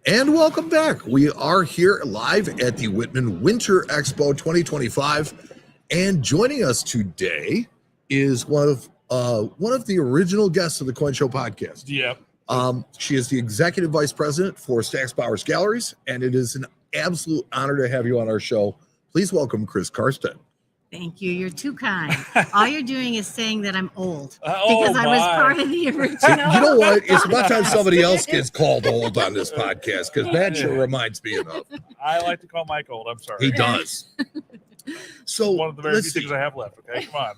And welcome back. We are here live at the Whitman Winter Expo 2025. And joining us today is one of the original guests of the Coin Show podcast. Yep. She is the executive vice president for Stack's Bowers Galleries, and it is an absolute honor to have you on our show. Please welcome Chris Karsted. Thank you. You're too kind. All you're doing is saying that I'm old Oh, because I was part of the original. You know what? It's about time somebody else gets called old on this podcast because that sure reminds me enough. I like to call Mike old. I'm sorry. He does. So One of the very few things I have left. Okay, come on.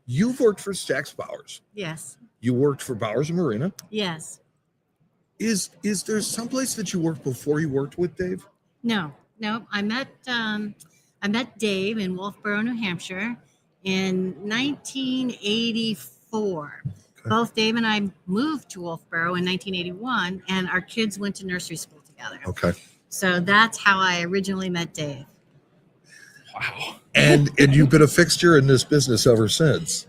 You've worked for Stack's Bowers. Yes. You worked for Bowers and Marina. Yes. Is there someplace that you worked before you worked with Dave? No. I met Dave in Wolfboro, New Hampshire in 1984. Okay. Both Dave and I moved to Wolfboro in 1981, and our kids went to nursery school together. Okay. So that's how I originally met Dave. Wow. And you've been a fixture in this business ever since.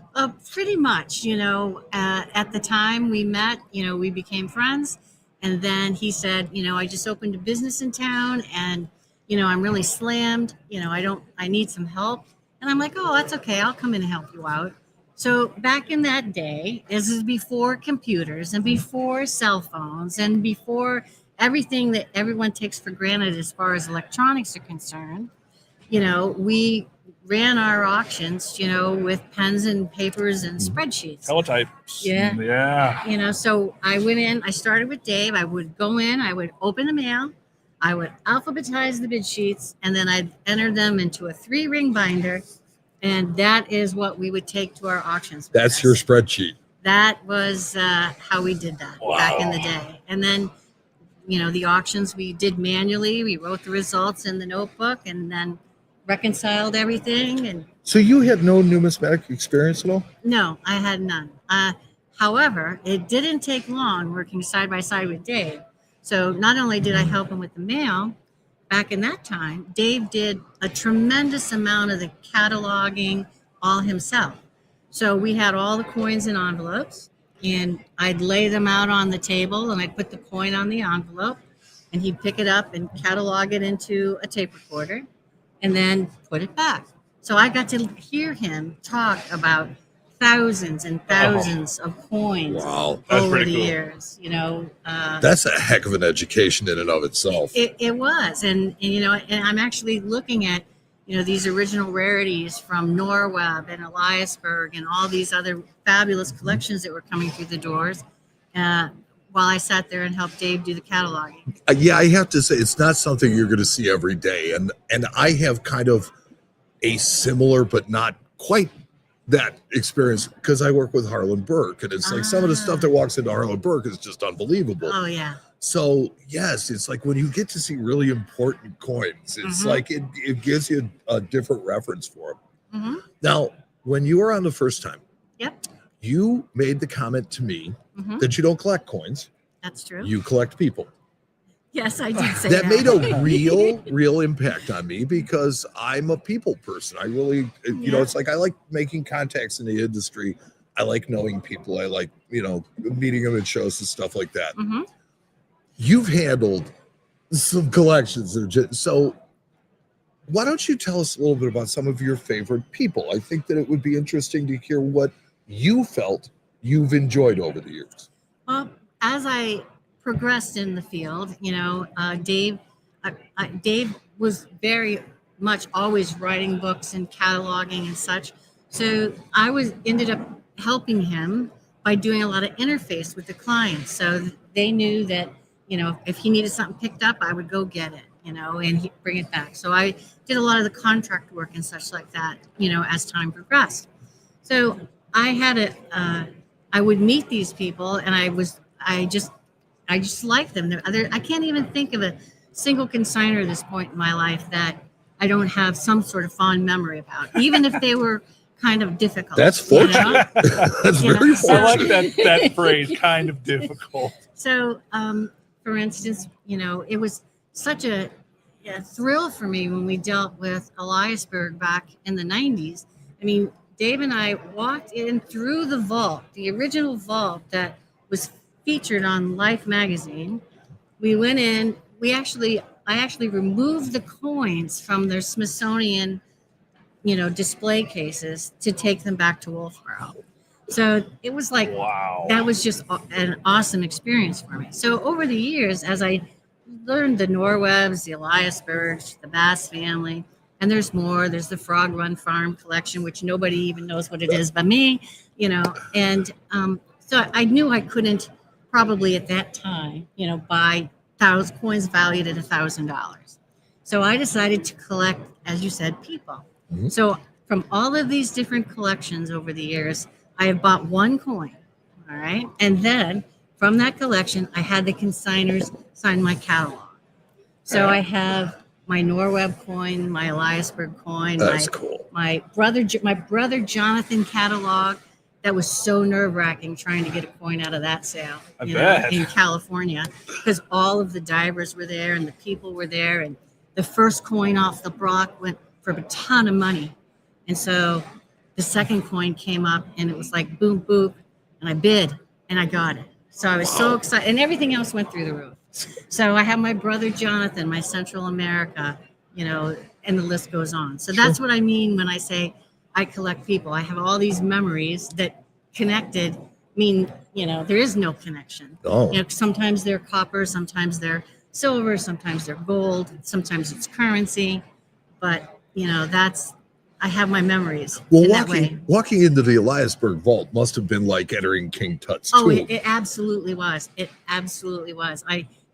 Pretty much, at the time we met, we became friends. And then he said, I just opened a business in town and, I'm really slammed. I need some help. And I'm like, oh, that's okay. I'll come in and help you out. So back in that day, this is before computers and before cell phones and before everything that everyone takes for granted as far as electronics are concerned. We ran our auctions, with pens and papers and spreadsheets. Teletypes. Yeah. Yeah. So I went in, I started with Dave. I would go in, I would open the mail, I would alphabetize the bid sheets, and then I'd enter them into a 3-ring binder. And that is what we would take to our auctions. That's your spreadsheet. That was how we did that back in the day. And then, the auctions we did manually. We wrote the results in the notebook and then reconciled everything. And so you had no numismatic experience at all? No, I had none. However, it didn't take long working side by side with Dave. So not only did I help him with the mail, back in that time, Dave did a tremendous amount of the cataloging all himself. So we had all the coins in envelopes, and I'd lay them out on the table, and I'd put the coin on the envelope, and he'd pick it up and catalog it into a tape recorder, and then put it back. So I got to hear him talk about thousands and thousands of coins over the years. That's a heck of an education in and of itself. It was, and I'm actually looking at these original rarities from Norweb and Eliasberg and all these other fabulous collections that were coming through the doors. While I sat there and helped Dave do the cataloging. Yeah, I have to say it's not something you're going to see every day, and I have kind of a similar but not quite that experience because I work with Harlan Burke, and it's like some of the stuff that walks into Harlan Burke is just unbelievable. Oh yeah. So yes, it's like when you get to see really important coins, it's like it gives you a different reference for them. Now, when you were on the first time, you made the comment to me that you don't collect coins. That's true. You collect people. Yes, I did say that. That made a real impact on me because I'm a people person. I really, it's like I like making contacts in the industry. I like knowing people. I like, meeting them at shows and stuff like that. You've handled some collections. So why don't you tell us a little bit about some of your favorite people? I think that it would be interesting to hear what you felt you've enjoyed over the years. Well, as I progressed in the field, Dave was very much always writing books and cataloging and such. So I ended up helping him by doing a lot of interface with the clients. So they knew that, if he needed something picked up, I would go get it, and he'd bring it back. So I did a lot of the contract work and such like that, as time progressed. So I would meet these people, and I just like them. I can't even think of a single consignor at this point in my life that I don't have some sort of fond memory about, even if they were kind of difficult. That's fortunate. That's very fortunate. I like that phrase, kind of difficult. So, for instance, it was such a thrill for me when we dealt with Eliasberg back in the 90s. I mean, Dave and I walked in through the vault, the original vault that was featured on Life magazine, we went in. I actually removed the coins from their Smithsonian, display cases to take them back to Wolfboro. So it was like Wow. that was just an awesome experience for me. So over the years, as I learned the Norwebs, the Eliasbergs, the Bass family, and there's more. There's the Frog Run Farm collection, which nobody even knows what it is but me, And so I knew I couldn't probably at that time, buy coins valued at $1,000. So I decided to collect, as you said, people. Mhm. So from all of these different collections over the years, I have bought one coin. All right. And then from that collection, I had the consigners sign my catalog. So I have my Norweb coin, my Eliasberg coin, That's cool. my brother Jonathan catalog. That was so nerve-wracking trying to get a coin out of that sale in California, because all of the divers were there and the people were there, and the first coin off the block went for a ton of money. And so the second coin came up and it was like boom, boom, and I bid and I got it. So I was so excited, and everything else went through the roof. So I have my brother Jonathan, my Central America, and the list goes on. So that's what I mean when I say I collect people. I have all these memories that connected mean, there is no connection. Oh. Sometimes they're copper, sometimes they're silver, sometimes they're gold, sometimes it's currency. But, I have my memories Well, in that way. walking into the Eliasberg vault must have been like entering King Tut's Oh, tomb. it absolutely was. It absolutely was.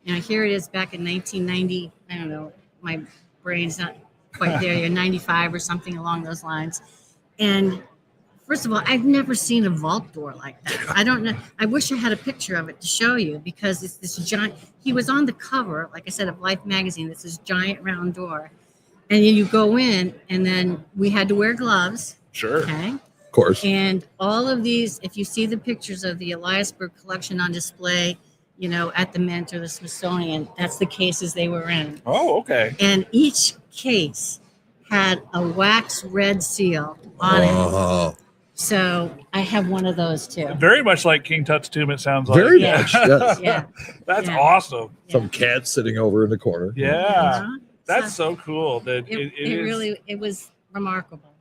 Here it is back in 1990. I don't know. My brain's not quite there. You're 95 or something along those lines. And first of all, I've never seen a vault door like that. I don't know. I wish I had a picture of it to show you, because it's this giant. He was on the cover, like I said, of Life magazine. It's this giant round door. And then you go in, and then we had to wear gloves. Sure. Okay. Of course. And all of these, if you see the pictures of the Eliasberg collection on display, at the Mint or the Smithsonian, that's the cases they were in. Oh, okay. And each case had a wax red seal on it. So I have one of those too. Very much like King Tut's tomb, it sounds like. Very much. Yes. Yeah. That's Yeah. awesome. Some cat sitting over in the corner. Yeah. Uh-huh. That's so cool. That It was remarkable.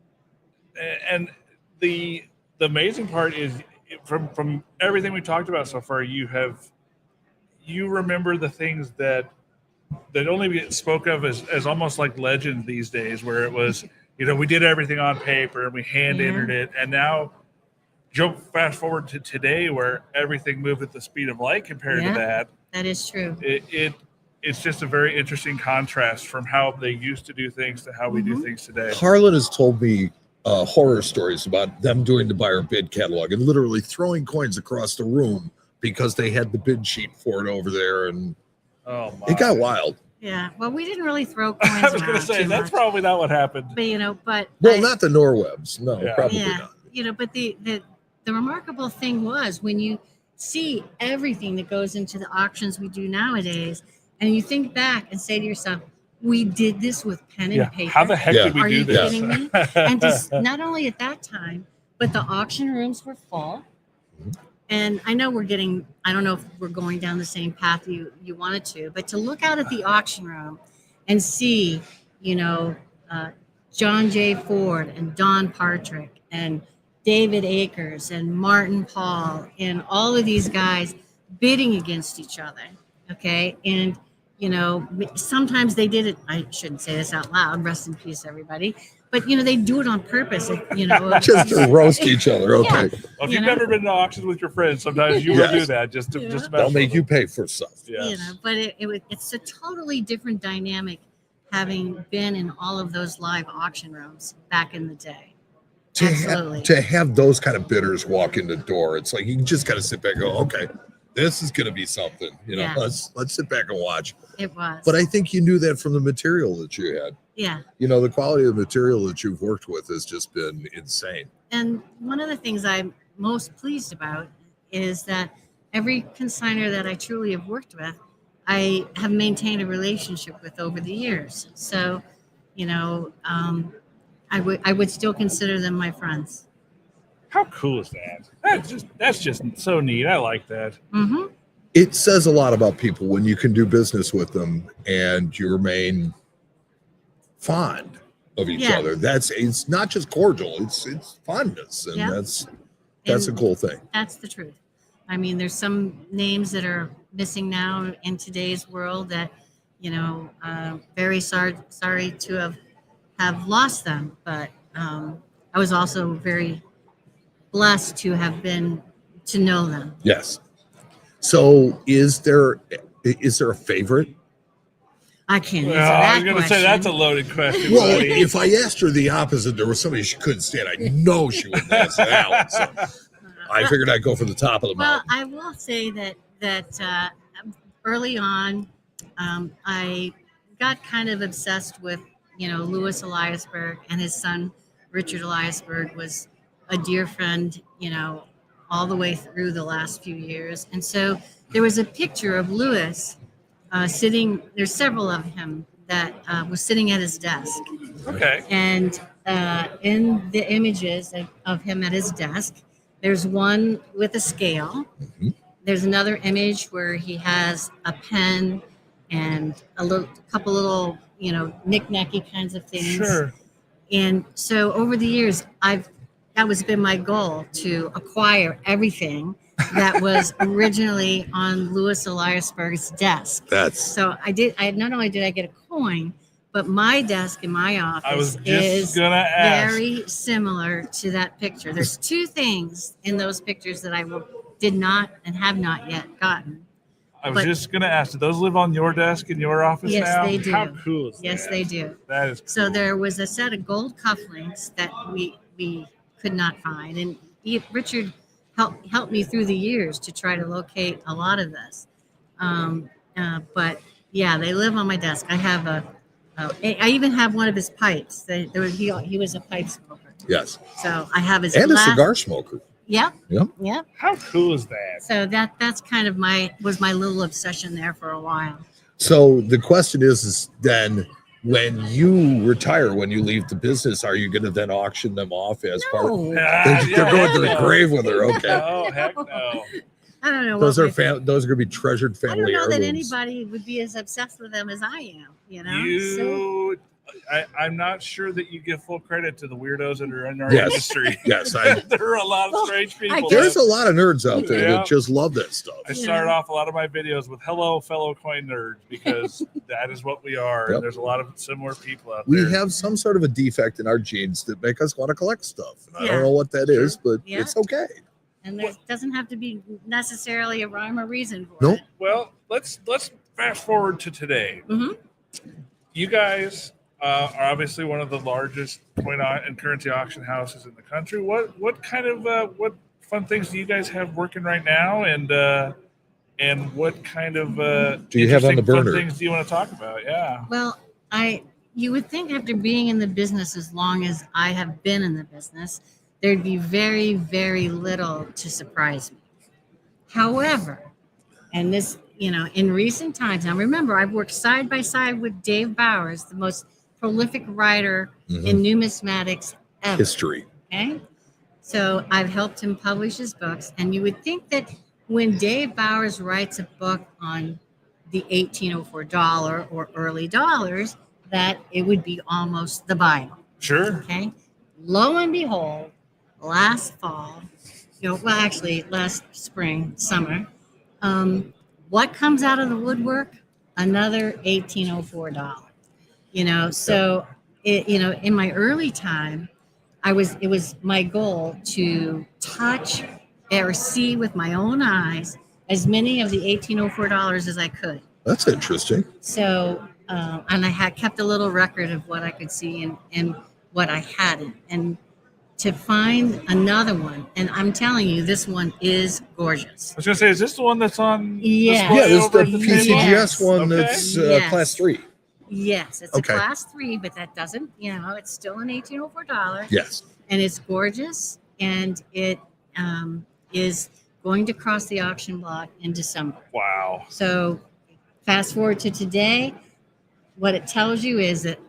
And the amazing part is from everything we talked about so far, you remember the things that only get spoke of as almost like legends these days, where it was, we did everything on paper and we hand entered it. And now fast forward to today, where everything moved at the speed of light compared to that. That is true. It's just a very interesting contrast from how they used to do things to how we do things today. Harlan has told me horror stories about them doing the buyer bid catalog and literally throwing coins across the room because they had the bid sheet for it over there, and it got wild. Yeah. Well, we didn't really throw coins I was going to around say too that's much. probably not what happened. But Not the Norwebs. No, Yeah. probably not. But the remarkable thing was when you see everything that goes into the auctions we do nowadays, and you think back and say to yourself, we did this with pen and paper. How the heck did we Are do you this? kidding me? And not only at that time, but the auction rooms were full. And I know I don't know if we're going down the same path you wanted to, but to look out at the auction room and see, John J. Ford and Don Partrick and David Akers and Martin Paul and all of these guys bidding against each other. Okay. And, sometimes they did it. I shouldn't say this out loud. Rest in peace, everybody. But, they do it on purpose. Just to roast each other. Okay. Yeah. Well, if you've never been to auctions with your friends, sometimes you will do that just about. They'll make you pay for stuff. Yes. But it's a totally different dynamic having been in all of those live auction rooms back in the day. To have those kind of bidders walk in the door, it's like you just got to sit back and go, okay, this is going to be something. Let's sit back and watch. It was. But I think you knew that from the material that you had. Yeah. The quality of the material that you've worked with has just been insane. And one of the things I'm most pleased about is that every consignor that I truly have worked with, I have maintained a relationship with over the years. So, I would still consider them my friends. How cool is that? That's just so neat. I like that. Mm-hmm. it says a lot about people when you can do business with them and you remain fond of each Yeah. other. It's not just cordial, it's fondness, and Yeah. that's a And cool thing. that's the truth. I mean, there's some names that are missing now in today's world that, very sorry to have lost them. But I was also very blessed to know them. Yes. So is there a favorite? I can't answer Well, I that was going to question. say that's a loaded question. Well, buddy. if I asked her the opposite, there was somebody she couldn't stand, I know she wouldn't answer that one. So I figured I'd go for the top of the Well, mountain. I will say that early on, I got kind of obsessed with Louis Eliasberg, and his son Richard Eliasberg was a dear friend, all the way through the last few years. And so there was a picture of Louis sitting. There's several of him that was sitting at his desk. Okay. And in the images of him at his desk, there's one with a scale. Mhm. There's another image where he has a pen and a couple little, knick-knacky kinds of things. Sure. And so over the years, that was been my goal, to acquire everything that was originally on Louis Eliasberg's desk. That's So not only did I get a coin, but my desk in my I was office just is going to ask. very similar to that picture. There's two things in those pictures that I did not and have not yet gotten. I was just going to ask, do those live on your desk in your office Yes, now? they do. How cool is that? Yes, they do. That is cool. So there was a set of gold cufflinks that we could not find, and Richard helped me through the years to try to locate a lot of this. But yeah, they live on my desk. I have I even have one of his pipes. He was a pipe smoker, yes. so I have his And glass. a cigar smoker. Yep. Yep. Yep. How cool is that? So that's kind of my little obsession there for a while. So the question is then, when you retire, when you leave the business, are you going to then auction them off as part? No, They're going to the grave with her. Okay. Oh, heck no. I don't know. Those what are my- those are going to be treasured I don't family know that heirlooms. anybody would be as obsessed with them as I am. So, You, I'm not sure that you give full credit to the weirdos that are in our Yes. industry. Yes, There are a lot of strange people. there's a lot of nerds out there Yeah. that just love that stuff. I start off a lot of my videos with "Hello, fellow coin nerds," because that is what we are. Yep. And there's a lot of similar people out We there. have some sort of a defect in our genes that make us want to collect stuff. And I Yeah. don't know what that is, but Yeah. it's okay. and there doesn't have to be necessarily a rhyme or reason for Nope. it. Well, let's fast forward to today. Mhm. You guys are obviously one of the largest coin and currency auction houses in the country. What kind of what fun things do you guys have working right now, and what kind of Do you have on the interesting fun burner? things do you want to talk about? Yeah. Well, you would think after being in the business as long as I have been in the business, there'd be very, very little to surprise me. However, and this, in recent times, now remember, I've worked side by side with Dave Bowers, the most prolific writer in numismatics ever. History. Okay. So I've helped him publish his books. And you would think that when Dave Bowers writes a book on the 1804 dollar or early dollars, that it would be almost the Bible. Sure. Okay. Lo and behold, last fall, last spring, summer, what comes out of the woodwork? Another 1804 dollar. So in my early time, it was my goal to touch or see with my own eyes as many of the 1804 dollars as I could. That's interesting. So, and I had kept a little record of what I could see and what I hadn't. And to find another one, and I'm telling you, this one is gorgeous. I was gonna say, is this the one that's on? Yeah. display Yeah, this is over the at table? PCGS Yes. one Okay. that's Yes. class 3. Yes, it's Okay. a class 3, but that doesn't, it's still an 1804 dollar. Yes. And it's gorgeous, and it is going to cross the auction block in December. Wow. So fast forward to today, what it tells you is that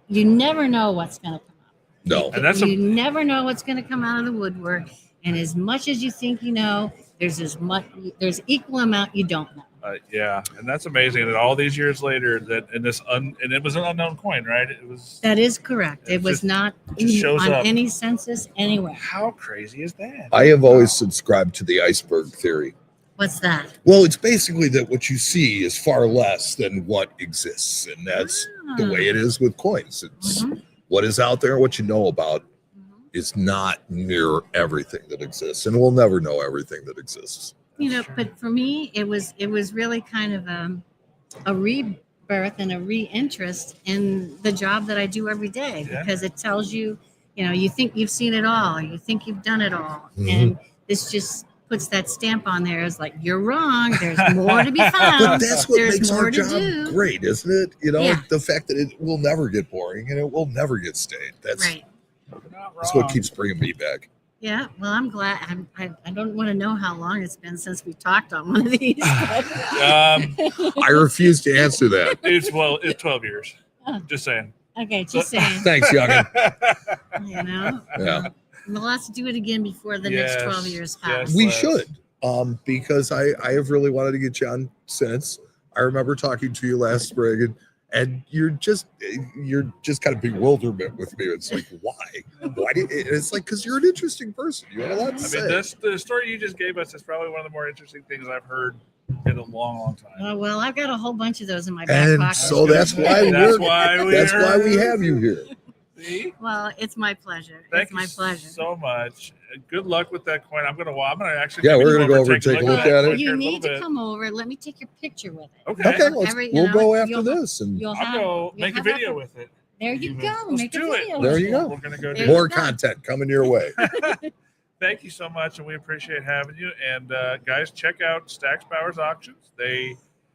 you never know what's going to come out. No. And that's you never know what's going to come out of the woodwork. And as much as you think you know, there's equal amount you don't know. Yeah, and that's amazing that all these years later that and it was an unknown coin, right? It was. That is correct. It was just- not just shows on up. any census anywhere. How crazy is that? I have always subscribed to the iceberg theory. What's that? Well, it's basically that what you see is far less than what exists, and that's the way it is with coins. It's what is out there, what you know about, is not near everything that exists, and we'll never know everything that exists. You know, but for me, it was really kind of a rebirth and a reinterest in the job that I do every day, because it tells you, you know, you think you've seen it all, you think you've done it all, and this just puts that stamp on there as like, you're wrong. There's more to be found. But that's what There's makes more our to job do. great, isn't it? You know, Yeah. the fact that it will never get boring and it will never get stale. That's Right. that's what keeps bringing me back. Yeah. Well, I'm glad. I don't want to know how long it's been since we talked on one of these. But I refuse to answer that. It's 12 years. Just saying. okay, just saying. Thanks, youngin. You know. Yeah. We'll have to do it again before the next 12 years pass. yes. We should, because I have really wanted to get you on since. I remember talking to you last spring, and you're just kind of bewilderment with me. It's like, why did it's like, because you're an interesting person. You have a lot to say. I mean, the story you just gave us is probably one of the more interesting things I've heard in a long time. Oh, well, I've got a whole bunch of those in my back And pocket. so that's why that's why we have you here. See? Well, it's my pleasure. Thank It's you my pleasure. so much. Good luck with that coin. I'm gonna actually. Yeah, take we're you gonna go over and take a look at it. coin here You in a need little to bit. come over. Let me take your picture with it. Okay. Okay, You we'll know, go after you'll- this, and You'll I'll have, go you'll make a have video that- with it. There you go. Let's Make a do it. video. There with you it. go. We're gonna go There do you more go. content coming your way. Thank you so much, and we appreciate having you. And guys, check out Stacks Bowers Auctions.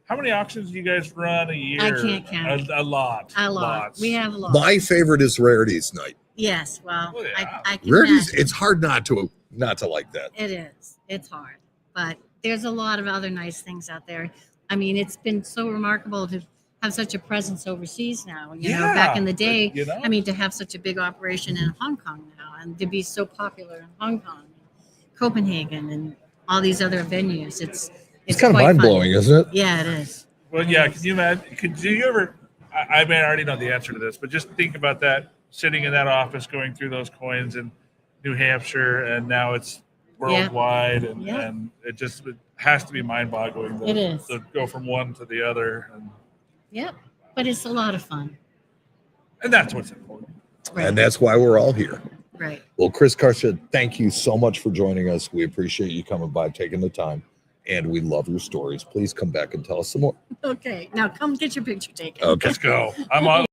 How many auctions do you guys run a year? I can't count. A lot. A lot. Lots. We have a lot. My favorite is Rarities Night. Yes. Well, Oh, yeah. I can Rarities, imagine. it's hard not to like that. It is. It's hard. But there's a lot of other nice things out there. I mean, it's been so remarkable to have such a presence overseas now. You know, back in the day, You know? I mean, to have such a big operation in Hong Kong now and to be so popular in Hong Kong, Copenhagen, and all these other venues. It's It's kind of quite mind fun. blowing, isn't it? Yeah, it is. Well, yeah. Can you imagine? Do you ever? I mean, I already know the answer to this, but just think about that: sitting in that office, going through those coins in New Hampshire, and now it's worldwide, and it has to be mind-boggling. It is. To go from one to the other, Yep. But it's a lot of fun. and that's what's important. Right. And that's why we're all here. Right. Well, Chris Karsted, thank you so much for joining us. We appreciate you coming by, taking the time, and we love your stories. Please come back and tell us some more. Okay. Now come get your picture taken. Okay. Let's go. I'm on.